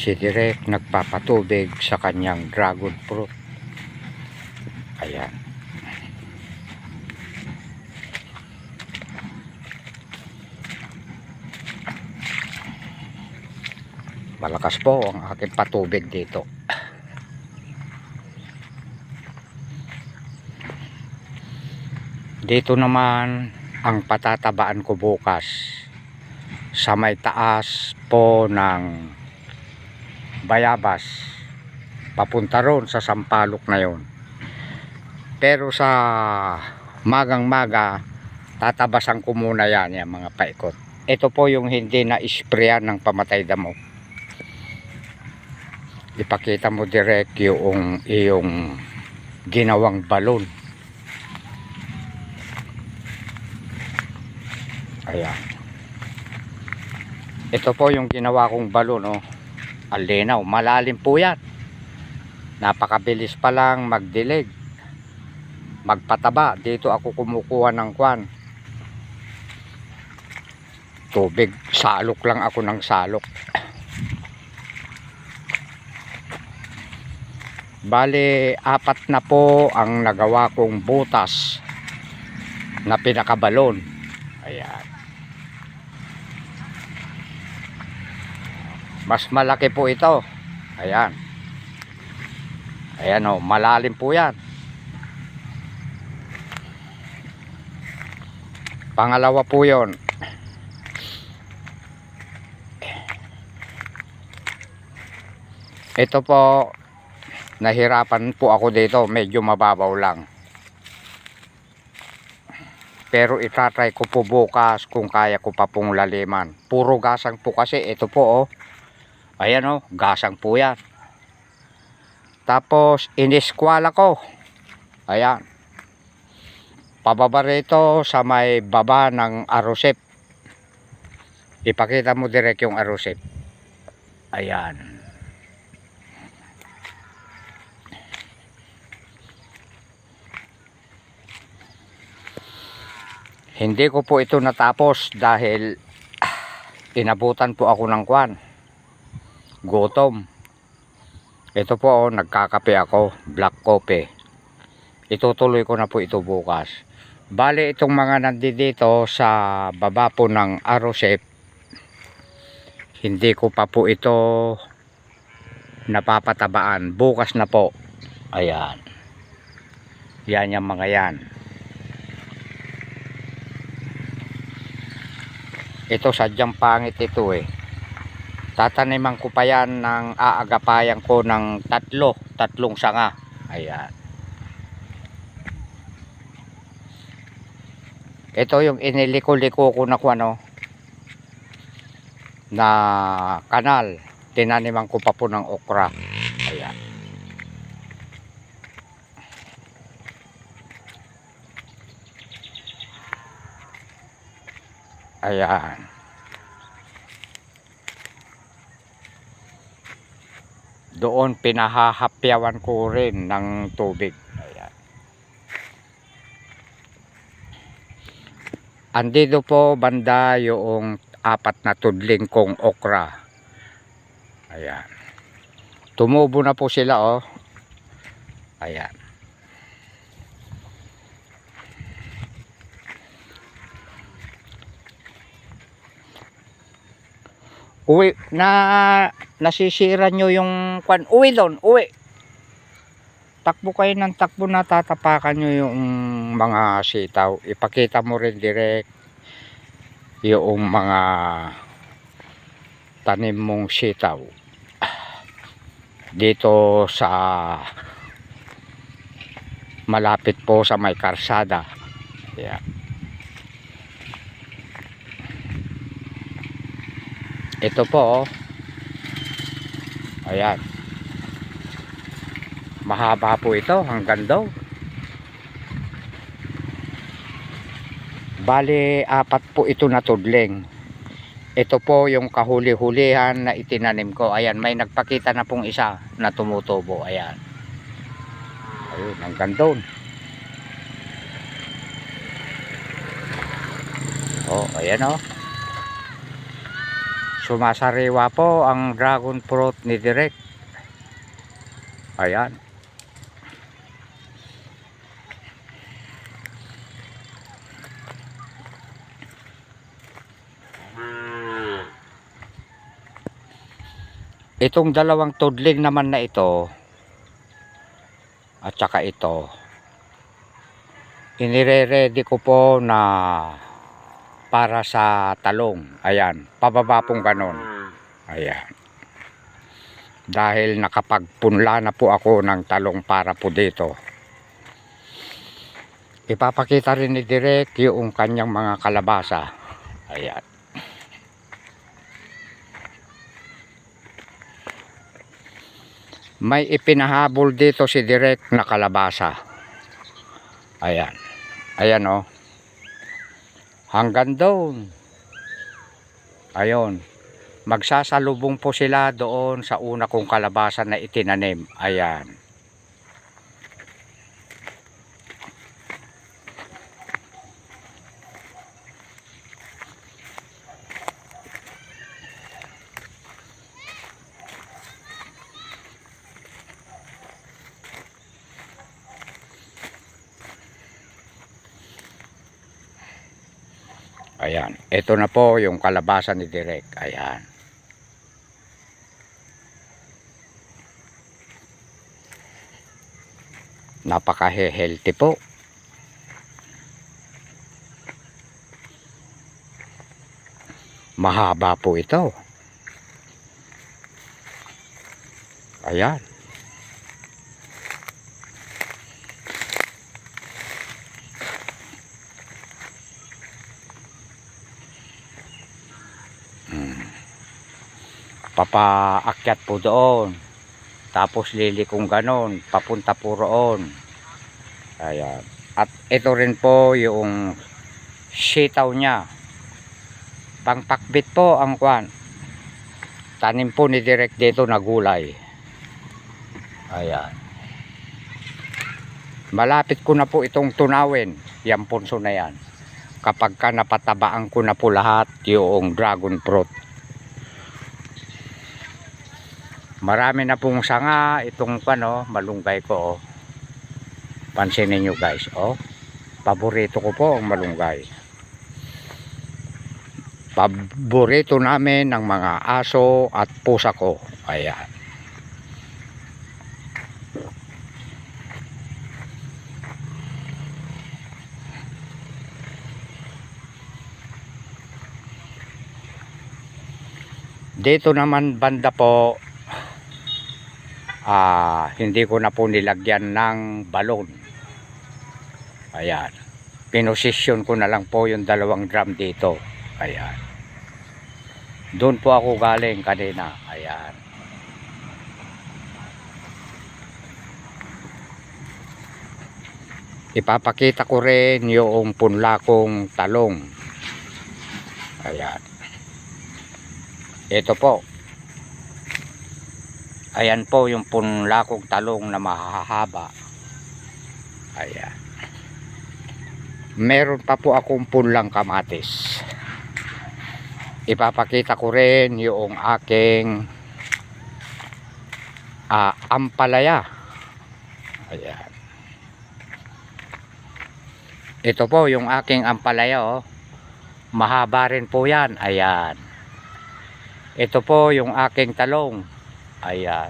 Si Direk nagpapatubig sa kanyang dragon fruit. Ayan. Malakas po ang aking patubig dito. Dito naman ang patatabaan ko bukas sa may taas po ng Bayabas, papunta ron sa Sampaloc na yon. Pero sa magang maga tatabasan ko muna yan mga paikot. Ito po yung hindi na isprayan ng pamatay damo. Ipakita mo direct yung iyong ginawang balon. Ayan. Ito po yung ginawa kong balon, oh. Ang linaw, malalim po yan. Napakabilis pa lang magdilig, magpataba. Dito ako kumukuha ng kwan, tubig, salok lang ako ng salok. Bale, 4 na po ang nagawa kong butas na pinakabalon. Ayan. Mas malaki po ito. Ayan. Ayan, oh, malalim po yan. Pangalawa po yon. Ito po, nahirapan po ako dito, medyo mababaw lang. Pero itatry ko po bukas kung kaya ko pa pong laliman. Puro gasang po kasi ito po, oh. Ayan, oh, gasang po yan. Tapos iniskwala ko. Ayan. Pababa rito sa may baba ng arosep. Ipakita mo direct yung arosep. Ayan. Hindi ko po ito natapos dahil inabutan po ako ng kwan. Gutom. Ito po, oh, nagkakape ako, black coffee. Itutuloy ko na po ito bukas. Bale, itong mga nandito sa baba po ng arosep, hindi ko pa po ito napapatabaan. Bukas na po. Ayan. Yan yung mga yan. Ito sadyang pangit ito eh. Tataniman ko pa yan ng aagapayan ko ng tatlong sanga. Ayan. Ito yung iniliko-liko ko na ano, na kanal. Tinaniman ko pa po ng okra. Ayan. Ayan. Doon pinahahapyawan ko rin ng tubig. Ayan. Andito po banda yung 4 na tudling kong okra. Ayan. Tumubo na po sila, oh. Ayan. Uwi na, nasisira nyo yung kwan. Uwi doon, uwi. Takbo kayo ng takbo na tatapakan nyo yung mga sitaw. Ipakita mo rin direct yung mga tanim mong sitaw dito sa malapit po sa may karsada. Ayan. Ito po, oh. Ayan. Mahaba po ito hanggang daw. Bali, 4 po ito na tudling. Ito po yung kahuli-hulihan na itinanim ko. Ayan, may nagpakita na pong isa na tumutubo. Ayan. Ayun, hanggang doon. Oh, ayan, oh. Sumasariwa po ang dragon fruit ni Direk. Ayan. Itong dalawang tudling naman na ito at saka ito, inire-ready ko po na para sa talong. Ayan, pababa pong ganon. Ayan. Dahil nakapagpunla na po ako ng talong para po dito. Ipapakita rin ni Direk yung kanyang mga kalabasa. Ayan. May ipinahabol dito si Direk na kalabasa. Ayan. Ayan o. Hanggang doon. Ayun. Magsasalubong po sila doon sa una kong kalabasa na itinanim. Ayan. Ayan, ito na po yung kalabasa ni Direk. Ayan. Napaka-healthy po. Mahaba po ito. Ayan. Papaakyat po doon, tapos lilikong ganon papunta po roon. Ayan. At ito rin po yung sitaw niya, pangpakbit po ang kwan. Tanim po ni Direk dito na gulay. Ayan. Malapit ko na po itong tunawin, yung punso na yan, kapag ka napatabaan ko na po lahat yung dragon fruit. Marami na pong sanga itong malunggay ko. Oh. Pansinin nyo guys. Oh. Paborito ko po ang malunggay. Paborito namin ng mga aso at pusa ko. Ayan. Dito naman banda po, hindi ko na po nilagyan ng balon. Ayan. Pinosisyon ko na lang po yung 2 drum dito. Ayan. Doon po ako galing kanina. Ayan. Ipapakita ko rin yung punla kong talong. Ayan. Ito po. Ayan po yung punla kong talong na mahahaba. Ayan. Meron pa po akong punlang kamatis. Ipapakita ko rin yung aking ampalaya. Ayan. Ito po yung aking ampalaya. Oh. Mahaba rin po yan. Ayan. Ito po yung aking talong. Ayan.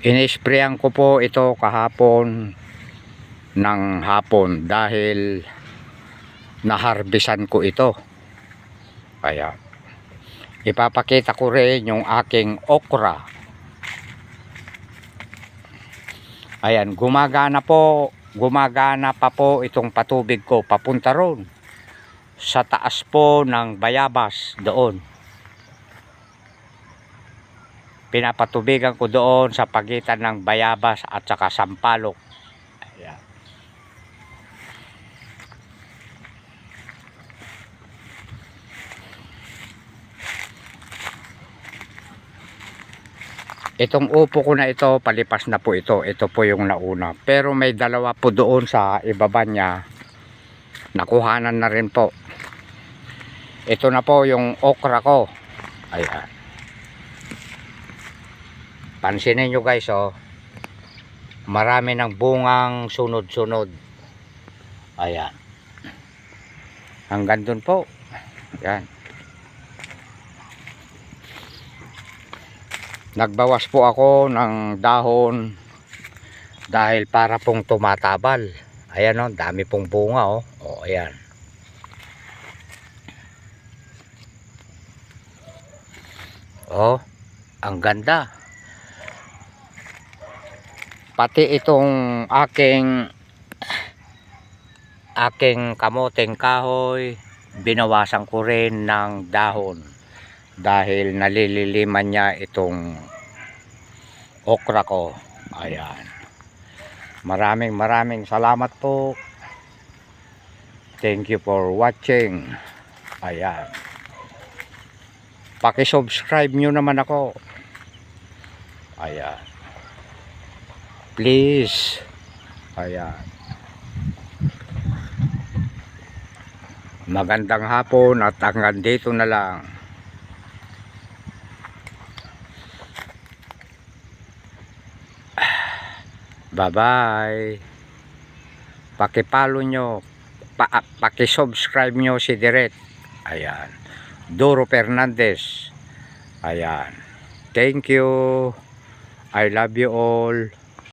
Inisprayan ko po ito kahapon ng hapon dahil naharbisan ko ito. Ayan. Ipapakita ko rin yung aking okra. Ayan, gumagana pa po itong patubig ko papunta ron sa taas po ng bayabas doon. Pinapatubigan ko doon sa pagitan ng bayabas at saka sampalok. Ayan. Itong upo ko na ito, palipas na po ito. Ito po yung nauna. Pero may dalawa po doon sa ibaba niya. Nakuhanan na rin po. Ito na po yung okra ko. Ayan. Pansinin nyo guys, oh. Marami ng bungang sunod-sunod. Ayan. Hanggang dun po. Ayan. Nagbawas po ako ng dahon dahil para pong tumatabal. Ayan, oh, dami pong bunga, oh. Oh, ayan. Oh, ang ganda. Pati itong aking kamoteng kahoy, binawasan ko rin ng dahon dahil nalililiman niya itong okra ko. Ayan. Maraming salamat po. Thank you for watching. Ayan. Paki-subscribe nyo naman ako. Ayan. Please. Ayan. Magandang hapon at hanggang dito na lang. Bye-bye. Paki-follow nyo. Paki-subscribe nyo si Direk. Ayan. Doro Fernandez. Ayan. Thank you. I love you all.